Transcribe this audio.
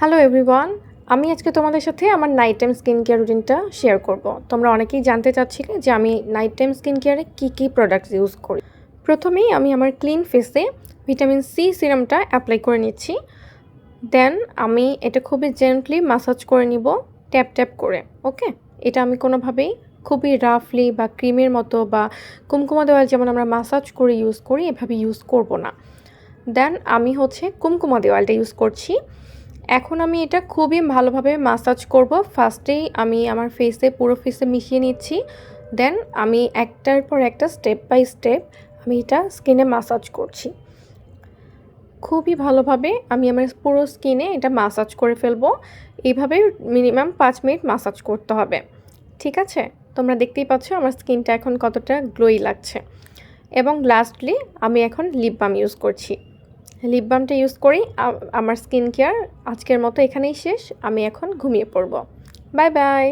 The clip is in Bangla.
হ্যালো এভরিওয়ান, আমি আজকে তোমাদের সাথে আমার নাইট টাইম স্কিন কেয়ার রুটিনটা শেয়ার করব। তোমরা অনেকেই জানতে চাচ্ছিলে যে আমি নাইট টাইম স্কিন কেয়ারে কী প্রোডাক্টস ইউজ করি। প্রথমেই আমি আমার ক্লিন ফেসে ভিটামিন সি সিরামটা অ্যাপ্লাই করে নিচ্ছি। দেন আমি এটা খুবই জেন্টলি ম্যাসাজ করে নিব, ট্যাপ ট্যাপ করে। ওকে, এটা আমি কোনোভাবেই খুবই রাফলি বা ক্রিমের মতো বা কুমকুমা অয়েল যেমন আমরা ম্যাসাজ করে ইউজ করি এভাবে ইউজ করব না। দেন আমি কুমকুমা অয়েলটা ইউজ করছি। এখন আমি এটা খুবই ভালোভাবে ম্যাসাজ করব। ফার্স্টেই আমি আমার পুরো ফেসে মিশিয়ে নিচ্ছি। দেন আমি একটার পর একটা স্টেপ বাই স্টেপ আমি এটা স্কিনে ম্যাসাজ করছি। খুবই ভালোভাবে আমি আমার পুরো স্কিনে এটা ম্যাসাজ করে ফেলবো। এইভাবে মিনিমাম 5 মিনিট ম্যাসাজ করতে হবে। ঠিক আছে, তোমরা দেখতেই পাচ্ছ আমার স্কিনটা এখন কতটা গ্লোই লাগছে। এবং লাস্টলি আমি এখন লিপ বাম ইউজ করছি। লিপ বামটা ইউজ করি। আমার স্কিন কেয়ার আজকের মতো এখানেই শেষ। আমি এখন ঘুমিয়ে পড়ব। Bye bye.